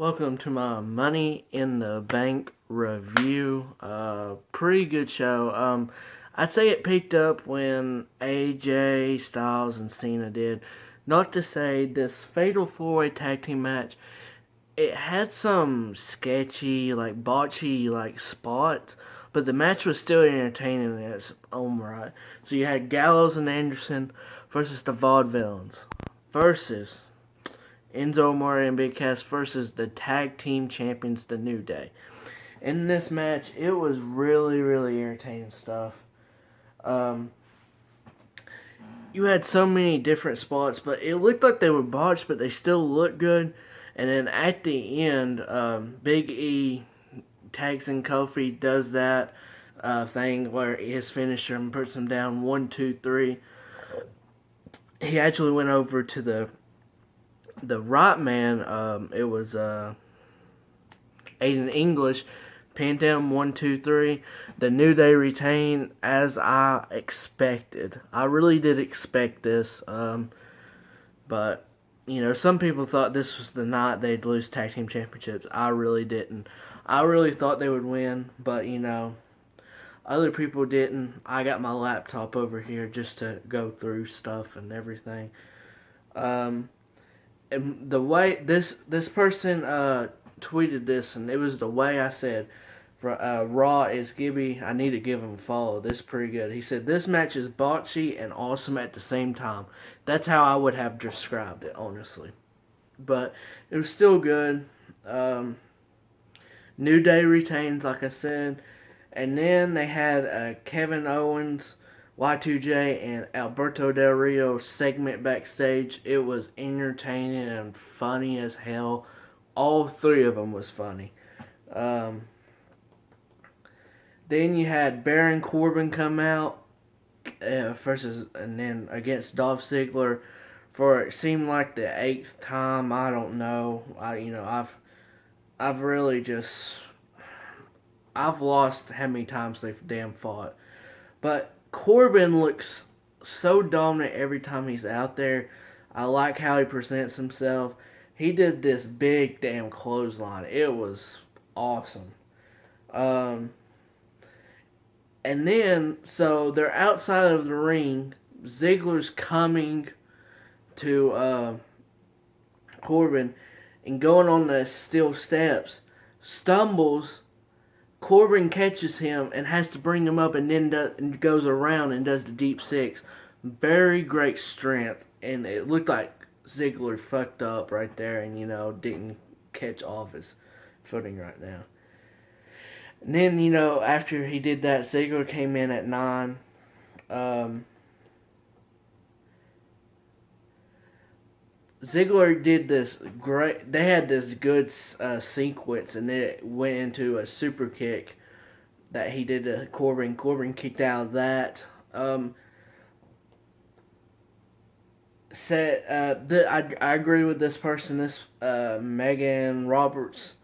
Welcome to my Money in the Bank review. Pretty good show. I'd say it picked up when AJ Styles and Cena did. Not to say this Fatal 4-Way Tag Team match, it had some sketchy, botchy, spots, but the match was still entertaining in its own right. So you had Gallows and Anderson versus the Vaudevillains versus Enzo Amore and Big Cass versus the tag team champions, The New Day. In this match, it was really, really entertaining stuff. Um, you had so many different spots, but it looked like they were botched, but they still looked good. And then at the end, Big E tags in Kofi, does that thing where his finisher and puts him down 1, 2, 3. He actually went over to the right man. It was Aiden English, pinned him 1, 2, 3. The New Day retain as I expected. I really did expect this, but some people thought this was the night they'd lose tag team championships. I really didn't. I really thought they would win, but other people didn't. I got my laptop over here just to go through stuff and everything. And the way this person tweeted this, and it was the way I said, Raw is Gibby. I need to give him a follow. This is pretty good. He said, this match is botchy and awesome at the same time. That's how I would have described it, honestly. But it was still good. New Day retains, like I said. And then they had Kevin Owens, Y2J, and Alberto Del Rio segment backstage. It was entertaining and funny as hell. All three of them was funny. Then you had Baron Corbin come out and then against Dolph Ziggler for it seemed like the 8th time. I don't know. I've really just I've lost how many times they've damn fought. But Corbin looks so dominant every time he's out there. I like how he presents himself. He did this big damn clothesline. It was awesome. And then, so they're outside of the ring. Ziggler's coming to Corbin and going on the steel steps. Stumbles. Corbin catches him and has to bring him up and then goes around and does the deep six. Very great strength. And it looked like Ziggler fucked up right there and, didn't catch off his footing right now. And then, after he did that, Ziggler came in at 9. Ziggler did this great. They had this good sequence, and then it went into a super kick that he did to Corbin. Corbin kicked out of that. I agree with this person. This Megan Roberts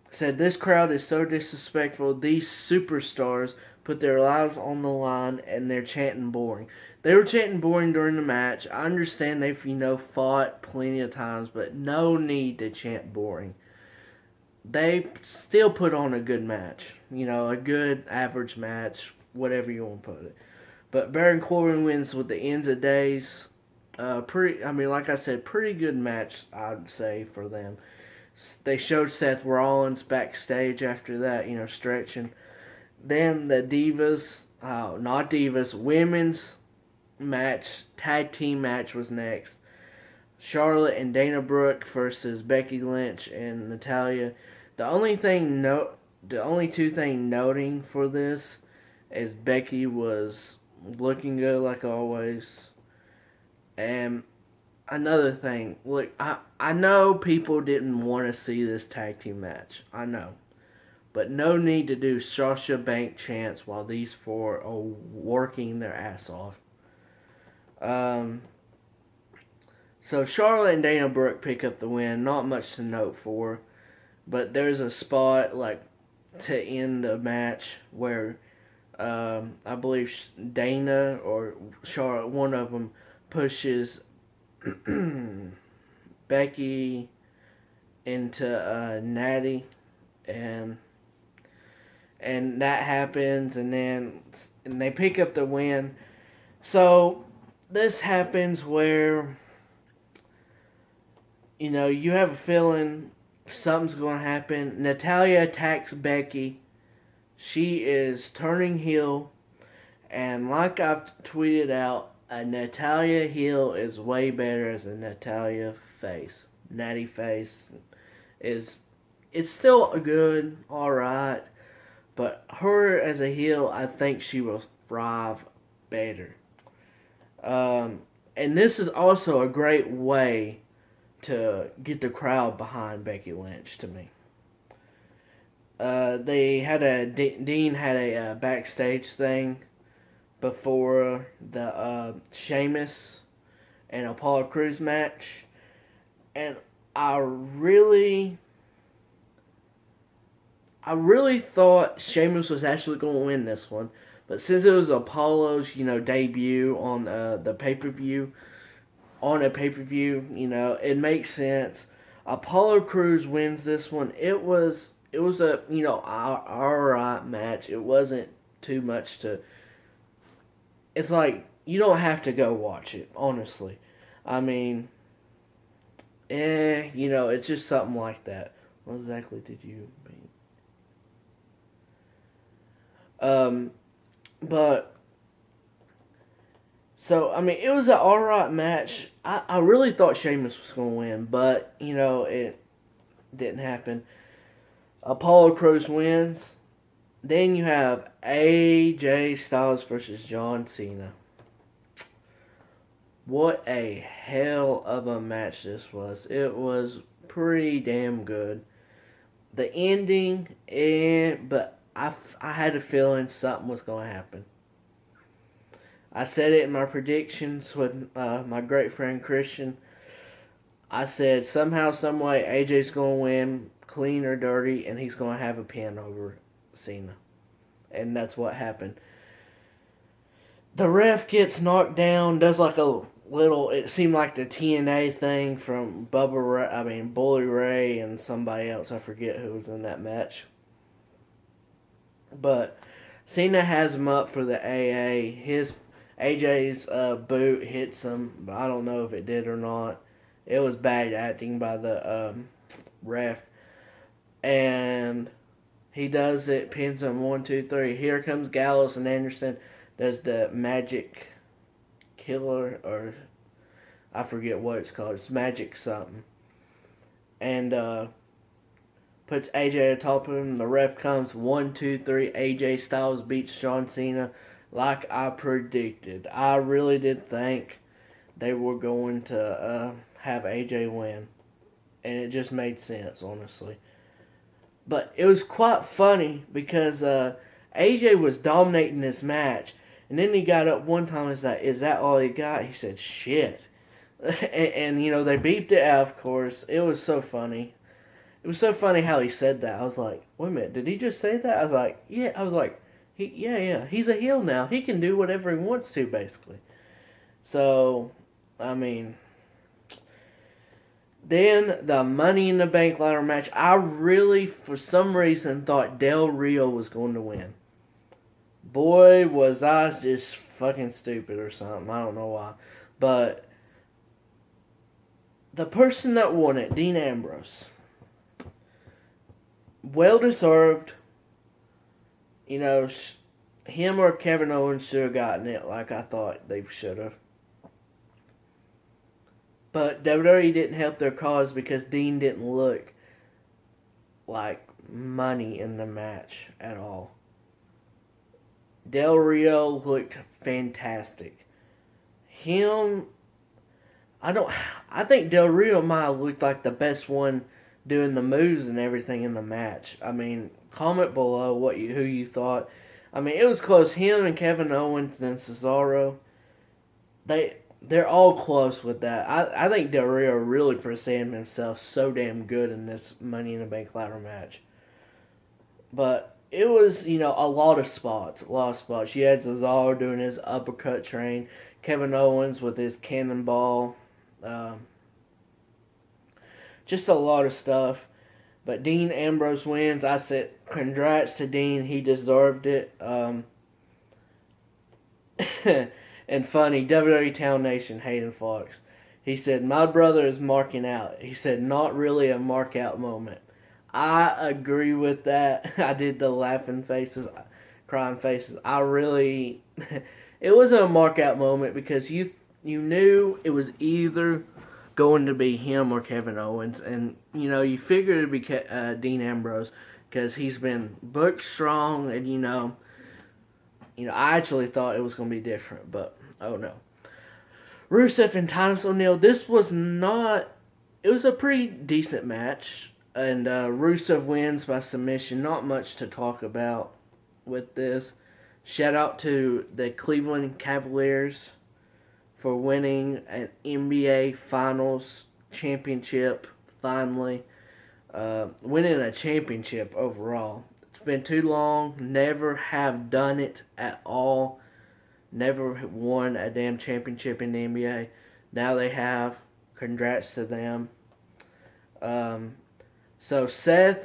said this crowd is so disrespectful. These superstars put their lives on the line and they're chanting boring. They were chanting boring during the match. I understand they've, fought plenty of times, but no need to chant boring. They still put on a good match. A good average match, whatever you want to put it. But Baron Corbin wins with the ends of days. Like I said, pretty good match, I'd say, for them. They showed Seth Rollins backstage after that, stretching. Then the women's match, tag team match was next. Charlotte and Dana Brooke versus Becky Lynch and Natalya. The only two things noting for this is Becky was looking good like always. And another thing, look, I know people didn't want to see this tag team match. I know. But no need to do Sasha Banks chants while these four are working their ass off. So Charlotte and Dana Brooke pick up the win. Not much to note for. But there's a spot, to end the match where I believe Dana or Charlotte, one of them, pushes Becky into Natty, and that happens, and they pick up the win. So this happens where you have a feeling something's going to happen. Natalya attacks Becky. She is turning heel, and like I've tweeted out, a Natalya heel is way better as a Natalya face. Natty face it's still good, all right, but her as a heel, I think she will thrive better. And this is also a great way to get the crowd behind Becky Lynch to me. They had Dean had a backstage thing before the Sheamus and Apollo Crews match, and I really thought Sheamus was actually going to win this one, but since it was Apollo's debut on the pay-per-view, it makes sense. Apollo Crews wins this one. It was a alright match. It wasn't too much to. It's like you don't have to go watch it. Honestly, I mean, it's just something like that. What exactly did you mean? But so I mean, it was an alright match. I really thought Sheamus was going to win, but it didn't happen. Apollo Crews wins. Then you have AJ Styles versus John Cena. What a hell of a match this was. It was pretty damn good. The ending, but I had a feeling something was going to happen. I said it in my predictions with my great friend Christian. I said somehow, some way, AJ's going to win, clean or dirty, and he's going to have a pin over Cena. And that's what happened. The ref gets knocked down, does like a little, it seemed like the TNA thing from Bully Ray and somebody else. I forget who was in that match. But Cena has him up for the AA. AJ's boot hits him, but I don't know if it did or not. It was bad acting by the ref. And he does it, pins him 1, 2, 3. Here comes Gallows, and Anderson does the magic killer, or I forget what it's called. It's magic something. And puts AJ atop of him. The ref comes 1, 2, 3. AJ Styles beats John Cena like I predicted. I really did think they were going to have AJ win. And it just made sense, honestly. But it was quite funny because AJ was dominating this match. And then he got up one time and was like, "Is that all he got?" He said, "Shit." and they beeped it out, of course. It was so funny. It was so funny how he said that. I was like, wait a minute, did he just say that? I was like, yeah. I was like, yeah. He's a heel now. He can do whatever he wants to, basically. So, I mean, then the Money in the Bank ladder match. I really, for some reason, thought Del Rio was going to win. Boy, was I just fucking stupid or something. I don't know why. But the person that won it, Dean Ambrose, well deserved. Him or Kevin Owens should have gotten it like I thought they should have. But WWE didn't help their cause because Dean didn't look like money in the match at all. Del Rio looked fantastic. I think Del Rio might have looked like the best one doing the moves and everything in the match. I mean, comment below who you thought. I mean, it was close. Him and Kevin Owens and Cesaro, they're all close with that. I think Del Rio really presented himself so damn good in this Money in the Bank ladder match. But it was, a lot of spots. You had Cesaro doing his uppercut train. Kevin Owens with his cannonball. just a lot of stuff. But Dean Ambrose wins. I said, congrats to Dean. He deserved it. And funny, WWE Town Nation, Haydn Fox. He said, my brother is marking out. He said, not really a mark out moment. I agree with that. I did the laughing faces, crying faces. I really, it was a mark out moment because you knew it was either going to be him or Kevin Owens. And, you figured it would be Dean Ambrose because he's been booked strong and, I actually thought it was going to be different, but oh no. Rusev and Titus O'Neil, this was not, it was a pretty decent match, and Rusev wins by submission. Not much to talk about with this. Shout out to the Cleveland Cavaliers for winning an NBA Finals championship, finally. Winning a championship overall. Been too long, never have done it at all, never won a damn championship in the NBA. Now they have. Congrats to them. So Seth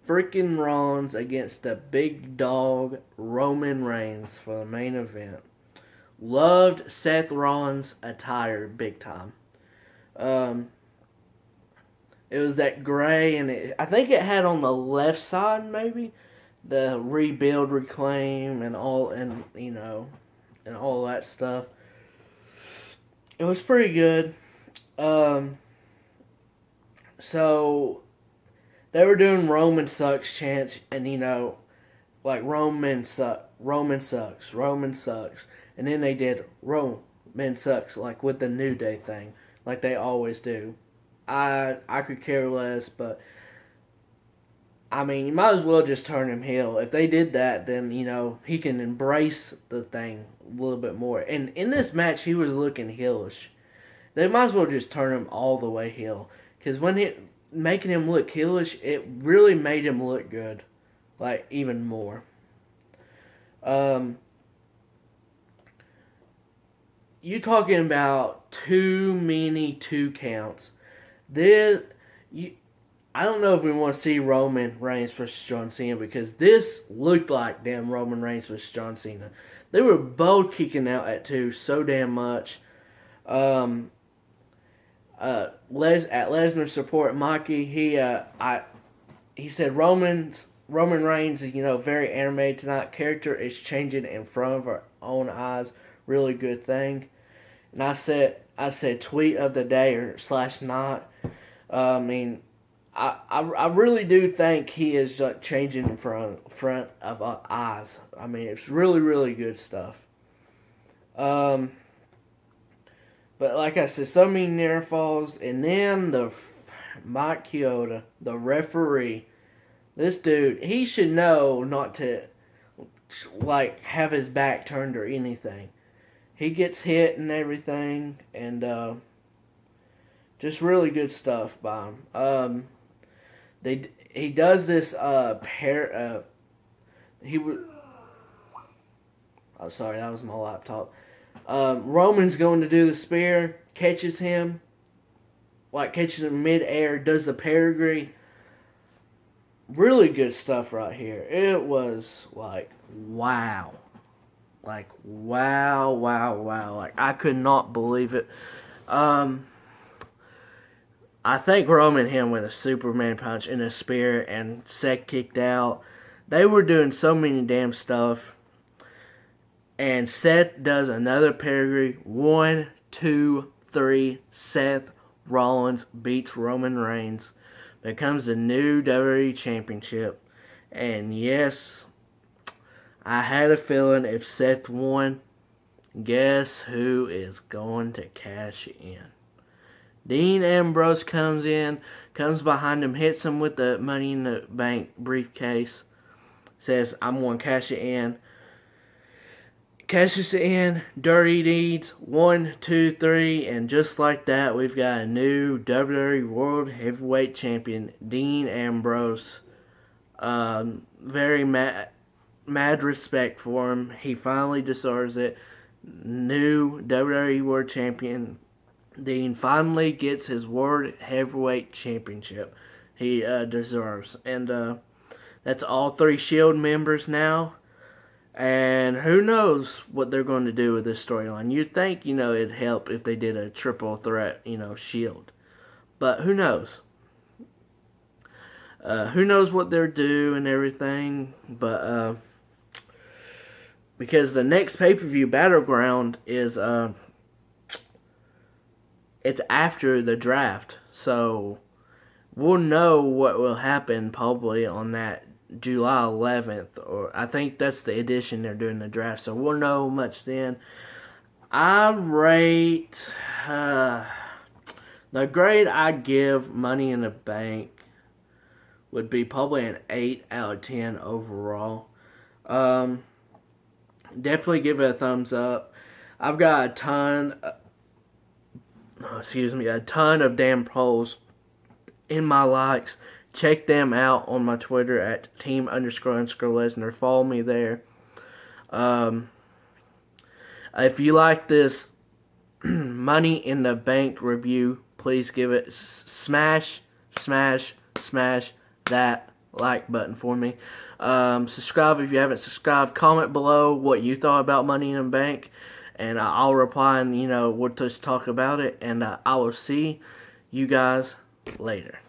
freaking Rollins against the big dog Roman Reigns for the main event. Loved Seth Rollins' attire big time. It was that gray, and I think it had on the left side maybe the rebuild, reclaim, and all, and and all that stuff. It was pretty good. So they were doing Roman sucks chants, and like Roman sucks, and then they did Roman sucks, like with the New Day thing, like they always do. I could care less, but I mean, you might as well just turn him heel. If they did that, then, he can embrace the thing a little bit more. And in this match, he was looking heelish. They might as well just turn him all the way heel. Because making him look heelish, it really made him look good. Like, even more. You talking about too many 2 counts. I don't know if we want to see Roman Reigns versus John Cena because this looked like damn Roman Reigns versus John Cena. They were both kicking out at 2 so damn much. At Lesnar's support, Mikey, he said Roman Reigns is very animated tonight. Character is changing in front of our own eyes. Really good thing. And I said tweet of the day or /night. I really do think he is like changing in front of our eyes. I mean, it's really, really good stuff. But like I said, so many near falls, and then Mike Chioda, the referee, this dude, he should know not to like have his back turned or anything. He gets hit and everything, and just really good stuff by him. He does this he would. Oh, sorry, that was my laptop. Roman's going to do the spear, catches him, catches him mid-air, does the pedigree. Really good stuff right here. It was wow. Wow. I could not believe it. I think Roman hit him with a Superman punch and a spear, and Seth kicked out. They were doing so many damn stuff. And Seth does another pedigree. 1, 2, 3. Seth Rollins beats Roman Reigns. Becomes the new WWE Championship. And yes, I had a feeling if Seth won, guess who is going to cash in? Dean Ambrose comes behind him, hits him with the Money in the Bank briefcase, says, I'm going to cash it in. Cashes it in, Dirty Deeds, 1, 2, 3, and just like that, we've got a new WWE World Heavyweight Champion, Dean Ambrose. Very mad respect for him. He finally deserves it. New WWE World Champion. Dean finally gets his World Heavyweight Championship. He deserves. And that's all 3 Shield members now. And who knows what they're going to do with this storyline. You'd think, it'd help if they did a triple threat, Shield. But who knows? Who knows what they're doing and everything. But because the next pay-per-view Battleground is it's after the draft. So we'll know what will happen probably on that July 11th, or I think that's the edition they're doing the draft, so we'll know much then. I rate the grade I give Money in the Bank would be probably an 8 out of 10 overall. Definitely give it a thumbs up. I've got a ton of damn pros in my likes. Check them out on my Twitter at team__Lesnar. Follow me there. If you like this Money in the Bank review, please give it smash that like button for me. Subscribe if you haven't subscribed. Comment below what you thought about Money in the Bank, and I'll reply and we'll just talk about it. And I will see you guys later.